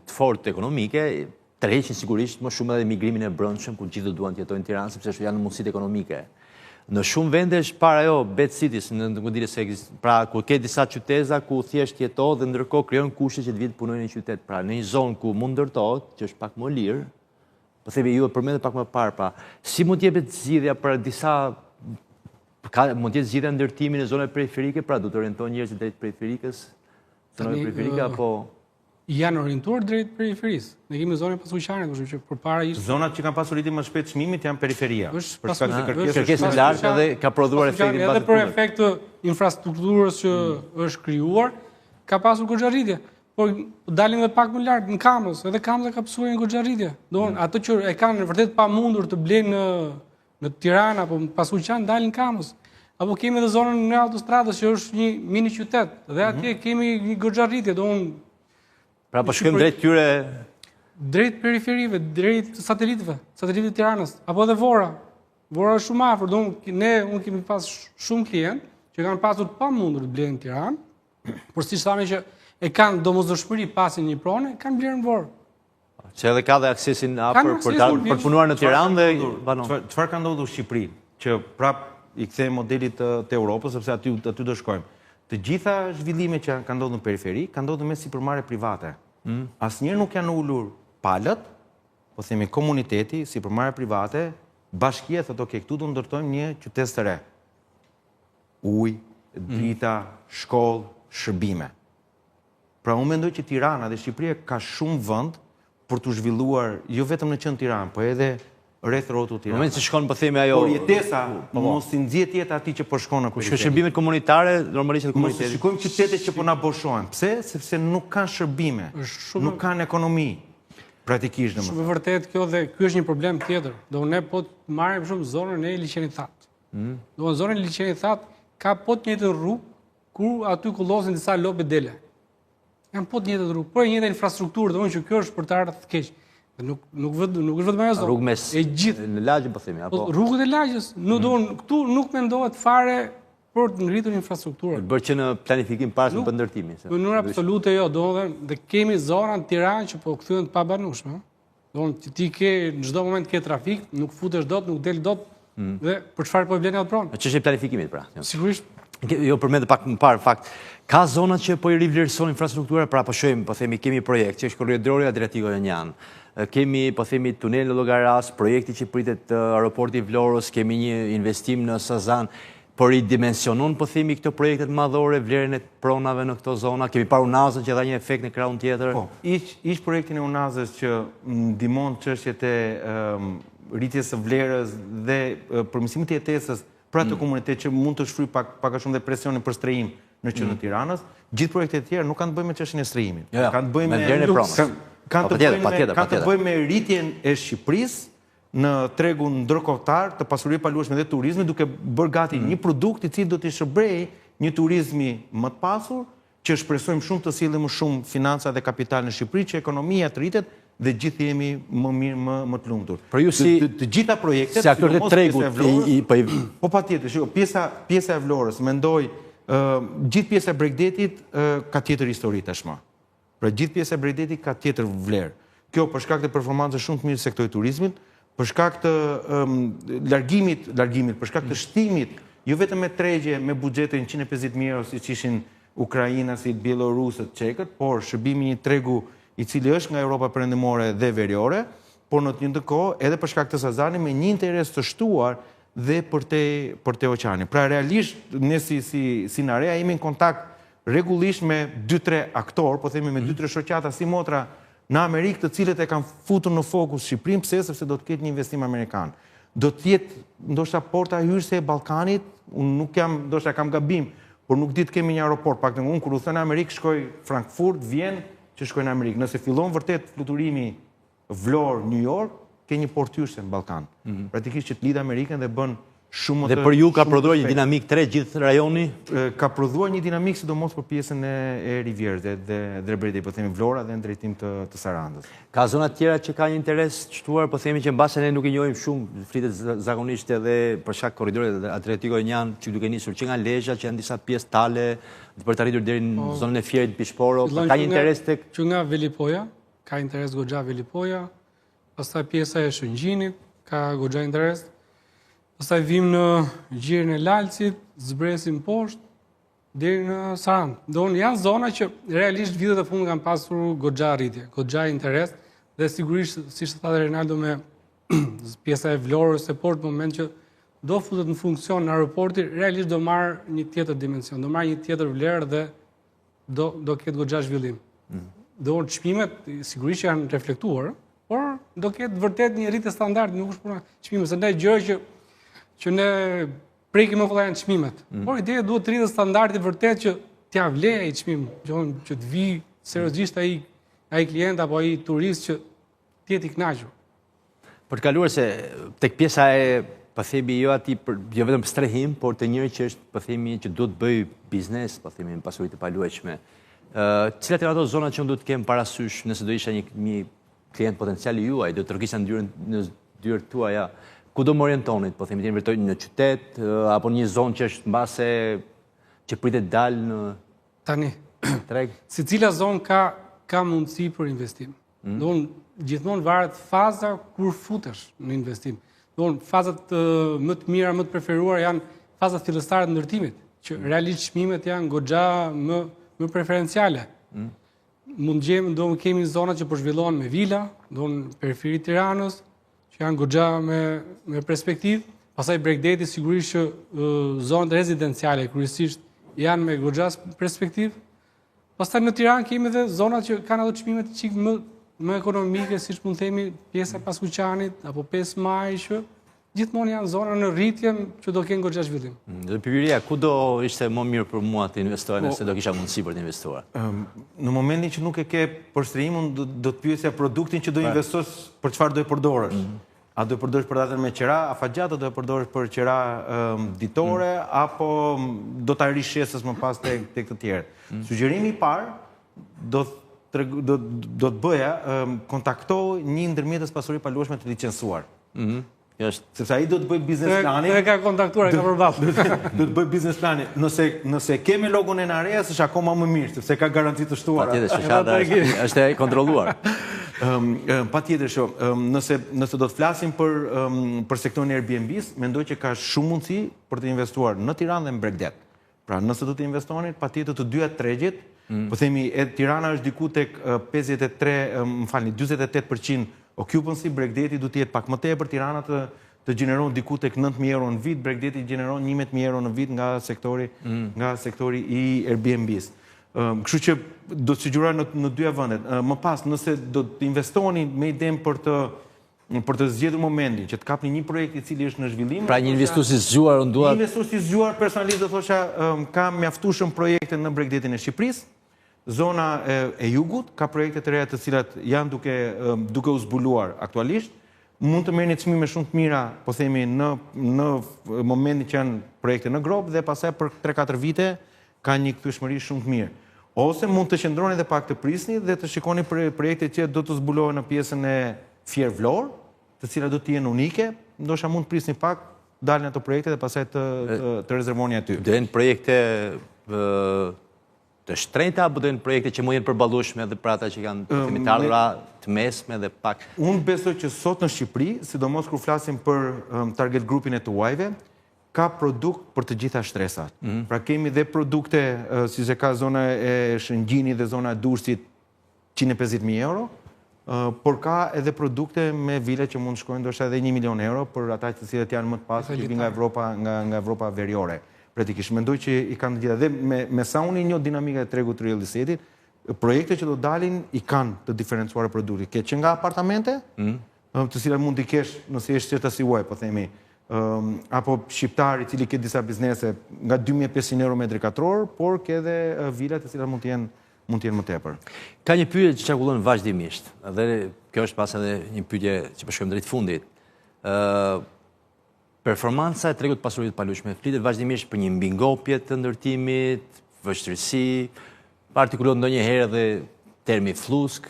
[SPEAKER 1] të fortë ekonomike, tërheqin sigurisht më shumë edhe migrimin e brendshëm, ku gjithë duan të jetojnë në Tiranë sepse janë mundësitë ekonomike. Në shumë vende është para bed cities, pra ku ke disa qyteza ku thjesht jeton dhe ndërkohë krijon kushte që të vitë punojnë në qytet. Pra në një zonë ku mund ndërtohet, që është pak më lirë, po themi ju e përmendet pak më parë, pra si mund të jepet zgjidhja për disa mund të jetë zgjidhja ndërtimi në zonat periferike, pra do të orientojnë njerëzit drejt periferikës, zonave periferike apo
[SPEAKER 3] janë orientuar drejt periferisë. Ne kemi zonën pasuqare, kështu që përpara ishte
[SPEAKER 2] zonat që kanë pasur rritim më shpejt çmimit janë periferia.
[SPEAKER 3] Për shkak të
[SPEAKER 1] kërkesës lartë dhe ka prodhuar efektin
[SPEAKER 3] edhe për efekt të infrastrukturës që është krijuar, ka pasur goxha rritje. Por dalin edhe pak më lart në Kamës, edhe Kamza ka pasur një goxha rritje. Domthon ato që e kanë vërtet pamundur të blejnë në Tiranë apo pasuqan dalin në Kamës. Apo kemi edhe zonën në autostradës që është një mini qytet dhe atje kemi një goxha rritje, domthon
[SPEAKER 1] pra po shkojmë drejt tyre
[SPEAKER 3] drejt periferive, drejt satelitëve të Tiranës, apo edhe Vora. Vora është shumë afër, unë kemi pas shumë klientë që kanë pasur pamundur të blejnë në Tiranë, por siç thamë që e kanë domosdoshmëri pasin një pronë, kanë blerë në Vorë.
[SPEAKER 1] Që edhe ka dhe aksesin afër për punuar në Tiranë dhe banon.
[SPEAKER 2] Çfarë ka ndodhur në Shqipëri, që prap i kthejmë modelit të Europës, sepse aty do shkojmë. Të gjitha zhvillimet që kanë ndodhur në periferi, kanë ndodhur me sipërmarrje private. Asnjëherë nuk janë ulur palët, po themi komuniteti, sipërmarrje private, bashkia thotë ok, këtu do ndërtojmë një qytet të re. Ujë, drita, shkollë, shërbime. Pra unë mendoj që Tirana dhe Shqipëria ka shumë vend për të zhvilluar jo vetëm në qendër Tiranë, po edhe rreth rrotull Tiranës.
[SPEAKER 1] Në moment që shkon po themi ajo.
[SPEAKER 2] Por jetesa mos i nxjerr jeta atij që po shkon në
[SPEAKER 1] periferë. Shërbimet komunitare normalisht në komunitete.
[SPEAKER 2] Mos shikojmë qytetet që po na boshohen. Pse? Sepse nuk kanë shërbime, nuk kanë ekonomi. Pratikisht domethënë.
[SPEAKER 3] Shumë vërtet kjo dhe ky është një problem tjetër. Do ne po të marrim për shembull zonën e Liçenit That. Do zonën e Liçenit That ka po të njëjtën rrugë ku aty kullosen disa lope dele. Janë po të njëjtën rrugë, por e njëjta infrastrukturë, domethënë që kjo është për të ardhur të keq. Nuk është vetëm ajo zonë.
[SPEAKER 1] Rrugë mes në lagje po themi apo
[SPEAKER 3] rrugët e lagjës. Këtu nuk mendohet fare për të ngritur infrastrukturën.
[SPEAKER 1] Bërë që në planifikim pas për ndërtimin.
[SPEAKER 3] Në mënyrë absolute jo, dhe kemi zona në Tiranë që po kthyen të pabanueshme. Që ti ke në çdo moment ke trafik, nuk futesh dot, nuk del dot dhe për çfarë po blen atë pronë.
[SPEAKER 1] Ç'është e planifikimit pra.
[SPEAKER 3] Sigurisht.
[SPEAKER 1] Jo përmendë pak më parë fakt. Ka zona që po i rivlerëson infrastruktura, pra po shohim, po themi kemi projekt që është korridori Adriatiko-Jonian. Kemi, po themi, tunel në Llogaras, projekti që pritet aeroporti i Vlorës, kemi një investim në Sazan, por i dimensionon, po themi, këto projektet madhore, vlerën e pronave në këto zona. Kemi parë Unazën që dha një efekt në krahun tjetër.
[SPEAKER 2] Po, ish projektin e Unazës që ndihmon çështjet e rritjes së vlerës dhe përmirësimit të jetesës për atë komunitet që mund të shfryj pak a shumë dhe presionin për strehim në qendrën e Tiranës. Gjithë projektet e tjera nuk kanë të bëjnë me çështjen e strehimit. Kanë të bëjnë kanë të bëjnë me rritjen e Shqipërisë në tregun ndërkombëtar të pasurisë paluajtshme dhe turizmit, duke bërë gati një produkt i cili do të shërbejë një turizmi më të pasur, që shpresojmë shumë të sillim më shumë financa dhe kapital në Shqipëri, që ekonomia të rritet dhe gjithë jemi më mirë, më të lumtur.
[SPEAKER 1] Për ju si
[SPEAKER 2] të gjitha projektet,
[SPEAKER 1] si aktorët e tregut,
[SPEAKER 2] po patjetër, pjesa e Vlorës, mendoj gjithë pjesa e Bregdetit ka tjetër histori tashmë. Pra gjithë pjesa e Bregdetit ka tjetër vlerë. Kjo për shkak të performancës shumë të mirë të sektorit turizmit, për shkak të largimit, për shkak të shtimit, jo vetëm me tregje me buxhete 150.000 euro siç ishin ukrainasit, bielorusët, çekët, por shërbimi një tregu i cili është nga Europa perëndimore dhe veriore, por në të njëjtën kohë edhe për shkak të Sazanit me një interes të shtuar dhe për te oqeani. Pra realisht ne si Narea jemi në kontakt rregullisht me 2-3 aktor, po themi me 2-3 shoqata si motra në Amerikë, të cilët e kanë futur në fokus Shqipërinë, pse sepse do të ketë një investim amerikan. Do të jetë ndoshta porta hyrëse e Ballkanit, unë nuk jam, ndoshta kam gabim, por nuk di të kemi një aeroport, paktën unë kur u thënë Amerikë shkoj Frankfurt, Vjen, që shkoj në Amerikë. Nëse fillon vërtet fluturimi Vlorë, New York, ke një port hyrëse në Ballkan. Praktikisht që të lidh Amerikën dhe bën
[SPEAKER 1] Dhe për ju ka prodhuar një dinamik të re gjithë rajoni?
[SPEAKER 2] Ka prodhuar një dinamik sidomos për pjesën e Rivierës dhe drejbëreti, po themi Vlora dhe në drejtim të Sarandës.
[SPEAKER 1] Ka zona tjera që ka një interes qëtuar, po themi që mbase ne nuk i njohim shumë, fritet zakonisht edhe për shkak korridorit Adriatiko Enian, që duke nisur që nga Lezhë, që janë disa pjesë tale, për të arritur deri në zonën e Fierit Pishporo, ka një interes tek
[SPEAKER 3] që nga Velipoja, ka interes goxha Velipoja, pastaj pjesa e Shëngjinit ka goxha interes. Pastaj vim në gjirin e Lalcit, zbresim poshtë, deri në Sarandë. Janë zona që realisht vitet e fundit kanë pasur goxha rritje, goxha interes, dhe sigurisht, siç thotë Renaldo, me pjesa e Vlorës e poshtë, në moment që do futet në funksion në aeroporti, realisht do marrë një tjetër dimension, do marrë një tjetër vlerë dhe do ketë goxha zhvillim. Çmimet sigurisht janë reflektuar, por do ketë vërtet një rritje standard, nuk është puna çmime, se ne gjëra që ne prekim më janë çmimet. Por ideja duhet të rritet standardi vërtet që t'ia vlej ai çmim, që të vi seriozisht ai klient apo ai turist që të jetë i kënaqur.
[SPEAKER 1] Për të kaluar se tek pjesa e, po themi, jo vetëm strehim, por të njëri që është, po themi, që duhet të bëj biznes, po themi, në pasuri të paluajtshme. Cilat janë ato zona që unë duhet të kem parasysh nëse do isha një klient potencial i juaj, do të rrokisja në dyrët tuaja, ku do më orientonit, po themi, të invertojnë në qytet, apo një zonë që është mbase që pritet dalë në
[SPEAKER 3] Tani,
[SPEAKER 1] treg?
[SPEAKER 3] si cila zonë ka mundësi për investim. Gjithmonë varet faza kur futesh në investim. Fazat më të mira, më të preferuar janë fazat fillestare të ndërtimit, që realisht çmimet janë goxha më preferenciale. Mund gjejmë, kemi zona që po zhvillohen me vila, në periferi Tiranës, që janë goxha me perspektivë. Pastaj Bregdeti sigurisht që zonat rezidenciale kryesisht janë me goxha perspektivë. Pastaj në Tiranë kemi edhe zonat që kanë ato çmimet çik më ekonomike, siç mund themi pjesa e Paskuqanit apo 5 Maj, që gjithmonë janë zona në rritje që do kenë goxha zhvillim.
[SPEAKER 1] Dhe Pypiria, ku do ishte më mirë për mua të investoja nëse do kisha mundësi për të investuar?
[SPEAKER 2] Në momentin që nuk e ke përshtrimin, do të pyesja produktin që do investosh për çfarë do e përdorësh. A do e përdorësh për datën me qera afatgjate, do e përdorësh për qera ditore, apo do ta rish shesës më pas tek të tjerë. Sugjerimi i parë do të bëja kontaktoj një ndërmjetës pasuri paluajtshme të licencuar. Sepse ai do të bëj biznes planin.
[SPEAKER 3] E ka kontaktuar, e ka përballë.
[SPEAKER 2] Do të bëj biznes planin. Nëse kemi logon e Nareas, është akoma më mirë, sepse ka garanci të shtuara.
[SPEAKER 1] Patjetër, shoqata është e kontrolluar.
[SPEAKER 2] Patjetër, nëse do të flasim për sektorin e Airbnb-s, mendoj që ka shumë mundësi për të investuar në Tiranë dhe në Bregdet. Pra, nëse do të investonit, patjetër të dyja tregjit, po themi, Tirana është diku tek 28% occupancy, Bregdeti du të jetë pak më tepër, Tirana të gjeneron diku tek 9.000 euro në vit, Bregdeti gjeneron 11.000 euro në vit nga sektori i Airbnb-s. Kështu që do të sugjeroj në dyja vendet. Më pas, nëse do të investoni me idem për të zgjedhur momentin, që të kapni një projekt i cili është në zhvillim.
[SPEAKER 1] Pra një investues i zgjuar, unë dua.
[SPEAKER 2] Një investues i zgjuar personalisht do thosha ka mjaftueshëm projekte në Bregdetin e Shqipërisë. Zona e jugut ka projekte të reja të cilat janë duke u zbuluar aktualisht. Mund të merrni çmime shumë të mira, po themi, në momentin që janë projekte në grop, dhe pastaj për 3-4 vite ka një kthyeshmëri shumë të mirë. Ose mund të qëndroni edhe pak të prisni dhe të shikoni projekte që do të zbulohen në pjesën e Fier Vlorë, të cilat do të jenë unike, ndoshta mund të prisni pak, dalin ato projekte dhe pastaj të rezervoni aty.
[SPEAKER 1] Do jenë projekte të shtrenjta, apo do jenë projekte që mund jenë përballueshme edhe për ata që kanë të ardhura të mesme dhe pak?
[SPEAKER 2] Unë besoj që sot në Shqipëri, sidomos kur flasim për target grupin e tuajve, ka produkt për të gjitha shtresat. Pra kemi dhe produkte, si që ka zona e Shëngjinit dhe zona e Durrësit, 150.000 euro, por ka edhe produkte me vile që mund shkojnë ndoshta edhe 1 milion euro për ata të cilët janë më të pasur që vinë nga Evropa veriore. Praktikisht mendoj që i kanë të gjitha, dhe me sa unë i njoh dinamika e tregut të real estate-it, projekte që do dalin i kanë të diferencuara produkti. Ke që nga apartamente, të cilat mund t'i kesh nëse je qytetasi huaj, po themi, apo shqiptar i cili ke disa biznese nga 2.500 euro metri katror, por ke edhe vila të cilat mund të jenë më tepër.
[SPEAKER 1] Ka një pyetje që çarkullon vazhdimisht, dhe kjo është pas edhe një pyetje që po shkojmë drejt fundit. Performanca e tregut pasurive të paluajshme flitet vazhdimisht për një mbingopje të ndërtimit, vështirësi, partikulohet ndonjëherë edhe termi flusk.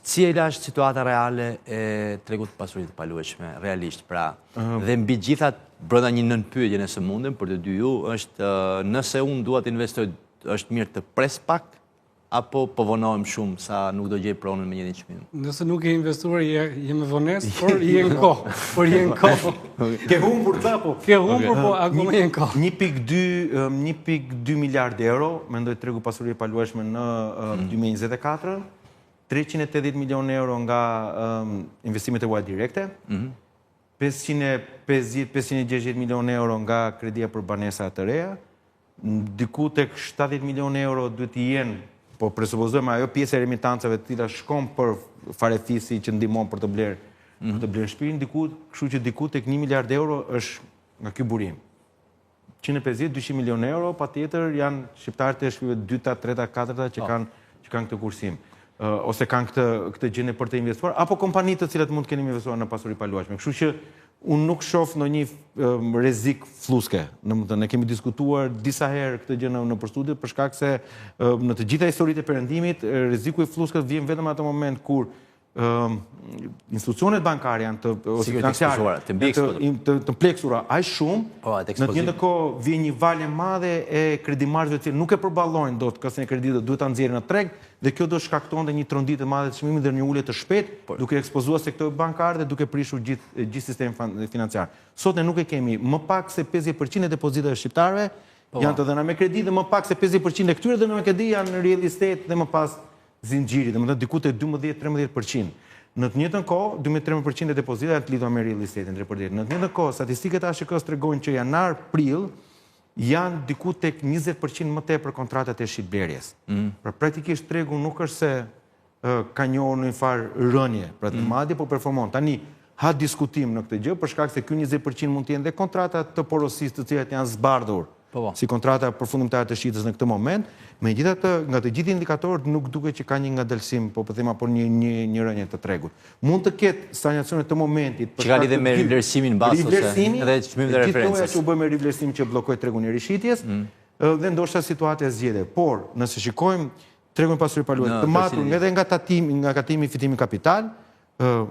[SPEAKER 1] Cila është situata reale e tregut pasurive të paluajshme realisht, pra, dhe mbi gjitha brenda një nënpyetje nëse mundem për të dy ju, është nëse unë dua të investoj, është mirë të pres pak apo po vonohem shumë sa nuk do gjej pronën me një çmim?
[SPEAKER 3] Nëse nuk e investuar, je me vonesë, por je në kohë. Por je në kohë.
[SPEAKER 2] Ke humbur ta po?
[SPEAKER 3] Ke humbur, po akoma je në kohë.
[SPEAKER 2] 1.2 miliard euro, mendoj tregu pasurive paluajshme në 2024, 380 milion euro nga investimet e huaja direkte, 560 milion euro nga kredia për banesa të reja, diku tek 70 milion euro duhet të jenë, po presupozojmë ajo pjesë e remitancave të tilla shkon për farefisi që ndihmon për të blerë shtëpinë, kështu që diku tek 1 miliard euro është nga ky burim. 150-200 milion euro patjetër janë shqiptarët e shtëpive 2-ta, 3-ta, 4-ta që kanë këtë kursim. Ose kanë këtë gjendje për të investuar, apo kompanitë të cilat mund të kenë investuar në pasuri paluajshme. Kështu që unë nuk shoh ndonjë rrezik fluske. Ne kemi diskutuar disa herë këtë gjë në studio për shkak se në të gjitha historitë e perëndimit rreziku i fluskës vjen vetëm atë moment kur institucionet bankare janë të pleksura aq shumë, në të njëjtën kohë vjen një valë e madhe e kredimarrësve që nuk e përballojnë dot kësaj kredite, duhet ta nxjerrin në treg dhe kjo do shkaktonte një tronditë të madhe të çmimit dhe një ulje të shpejtë, duke ekspozuar sektorin bankar dhe duke prishur gjithë sistemin financiar. Sot ne nuk e kemi. Më pak se 50% e depozitave shqiptarëve janë të dhëna me kredi dhe më pak se 50% e këtyre dhënave me kredi janë në real estate dhe më pas zinxhiri, domethënë diku te 12-13%. Në të njëjtën kohë, 12-13% e depozitave janë të lidhura me real estate drejt për drejt. Në të njëjtën kohë, statistikat e ASHK-s tregojnë që janar-prill janë diku tek 20% më tepër kontratat e shitblerjes. Pra praktikisht tregu nuk është se ka njohur në një farë rënje, pra të madje po performon. Tani ha diskutim në këtë gjë për shkak se ky 20% mund të jenë dhe kontrata të porosisë të cilat janë zbardhur si kontrata përfundimtare të shitës në këtë moment. Megjithatë, nga të gjithë indikatorët nuk duket që ka një ngadalësim, po them apo një rënje të tregut. Mund të ketë stagnacione të momentit
[SPEAKER 1] që ka lidhje me rivlerësimin bazë edhe çmimet e referencës.
[SPEAKER 2] Gjithë që u bë me rivlerësim që bllokoi tregun e rishitjes dhe ndoshta situata e zgjedhje. Por nëse shikojmë tregun e pasurive paluajshme të matur edhe nga katimi i fitimit kapital,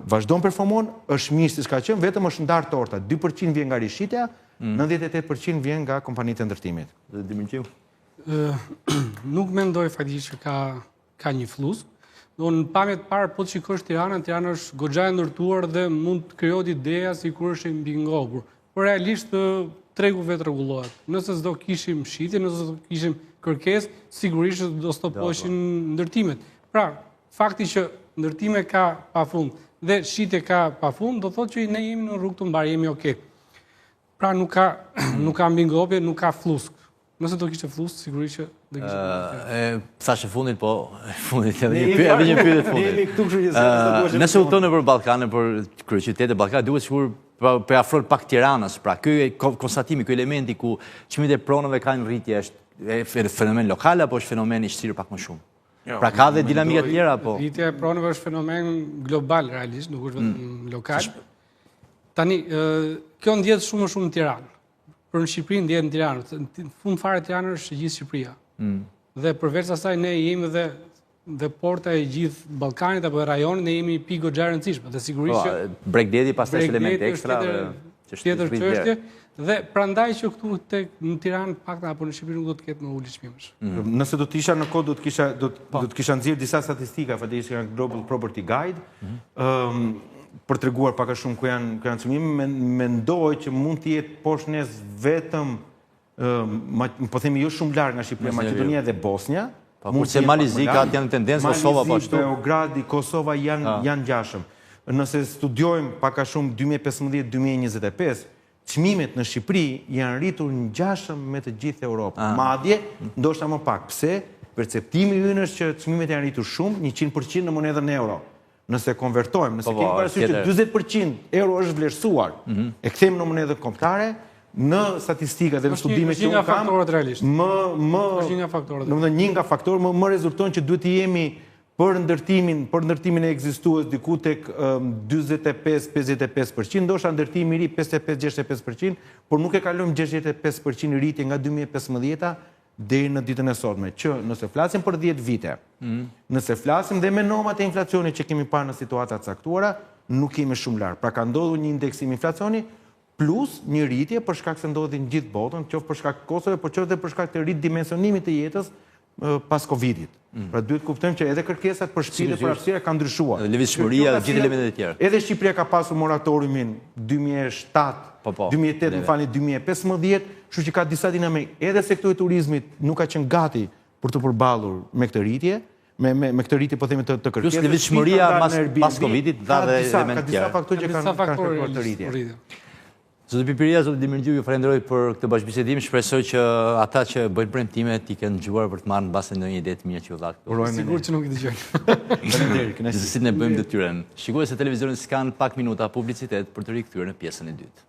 [SPEAKER 2] vazhdon performon, është mirë siç ka qenë, vetëm është ndar torta. 2% vjen nga rishitja, 98% vjen nga kompanitë e ndërtimit.
[SPEAKER 1] Dimensiu.
[SPEAKER 3] Nuk mendoj faktikisht që ka një flus. Në pamjet parë, po të shikosh Tirana është goxha e ndërtuar dhe mund të krijohet ideja sikur është mbi ngopur. Por realisht tregu vetë rregullohet. Nëse s'do kishim shitje, nëse s'do kishim kërkesë, sigurisht do stopoheshin ndërtimet. Pra, fakti që ndërtime ka pafund dhe shitje ka pafund, do thotë që ne jemi në rrugë të mbar, jemi okay. Pra nuk ka mbingopje, nuk ka flusk. Nëse do kishte flus, sigurisht që do kishte.
[SPEAKER 1] Thash e fundit, po fundit edhe një pyetje fundit. Nëse udhton nëpër Ballkan, për kryeqytetet e Ballkanit, duhet sigur për afrol pak Tiranës. Pra ky konstatimi, ky elementi ku çmimet e pronave kanë rritje është fenomen lokal apo është fenomen i shtirë pak më shumë? Pra ka dhe dinamika të tjera apo?
[SPEAKER 3] Rritja e pronave është fenomen global realisht, nuk është vetëm lokal. Tani, kjo ndjehet shumë më shumë në Tiranë. Për në Shqipëri ndjehet në Tiranë. Në fund fare Tirana është gjithë Shqipëria. Dhe përveç asaj ne jemi dhe porta e gjithë Ballkanit apo e rajonit, ne jemi pikë goxha e rëndësishme. Dhe sigurisht që
[SPEAKER 1] Bregdeti pastaj është element ekstra
[SPEAKER 3] tjetër çështje. Dhe prandaj që këtu në Tiranë paktën apo në Shqipëri nuk do të ketë më ulje çmimesh.
[SPEAKER 2] Nëse do të isha në kod, do të kisha nxjerr disa statistika fatikisht nga Global Property Guide. Për treguar pak a shumë ku janë çmime, mendoj që mund të jetë poshtë nes vetëm, po themi jo shumë larg nga Shqipëria, Maqedonia dhe Bosnia.
[SPEAKER 1] Kurse Malizi ka janë tendencë, Kosova po ashtu.
[SPEAKER 2] Beogradi, Kosova janë ngjashëm. Nëse studiojmë pak a shumë 2015-2025, çmimet në Shqipëri janë rritur ngjashëm me të gjithë Europën. Madje, ndoshta më pak. Pse? Perceptimi ynë është që çmimet janë rritur shumë, 100% në monedën euro. Nëse konvertojmë, nëse kemi parasysh që 40% euro është vlerësuar, e kthejmë në monedën kombëtare, në statistikat dhe në studimet që unë kam,
[SPEAKER 3] një nga faktorët
[SPEAKER 2] më rezulton që duhet të jemi për ndërtimin e ekzistues diku tek 45-55%, ndoshta ndërtimi i ri 55-65%, por nuk e kalojmë 65% rritje nga 2015 deri në ditën e sotme, që nëse flasim për 10 vite, nëse flasim dhe me normat e inflacionit që kemi parë në situata të caktuara, nuk kemi shumë larg. Pra ka ndodhur një indeksim inflacioni plus një rritje për shkak se ndodhi në gjithë botën, qoftë për shkak të Kosovës, por qoftë për shkak të ridimensionimit të jetës pas Covidit. Pra duhet kuptojmë që edhe kërkesat për shtëpi dhe për hapësira kanë ndryshuar.
[SPEAKER 1] Lëvizshmëria dhe gjithë elementet e tjera.
[SPEAKER 2] Edhe Shqipëria ka pasur moratoriumin 2007, 2008, 2015, kështu që ka disa dinamikë. Edhe sektori i turizmit nuk ka qenë gati për të përballur me këtë rritje, me këtë rritje po themi të kërkesës.
[SPEAKER 1] Plus lëvizshmëria pas Covidit dha dhe elemente
[SPEAKER 2] të tjera. Ka disa faktorë që kanë shkaktuar të rritje.
[SPEAKER 1] Zotë Pipiria, zotë Dimirgju, ju falenderoj për këtë bashkëbisedim. Shpresoj që ata që bëjnë premtime t'i kenë dëgjuar për të marrë në base ndonjë ide të mirë që u dha këtu.
[SPEAKER 3] Sigur që nuk i dëgjojnë.
[SPEAKER 1] Si ne bëjmë detyren. Shikoj se televizionin s'kan pak minuta publicitet për të rikthyer në pjesën e dytë.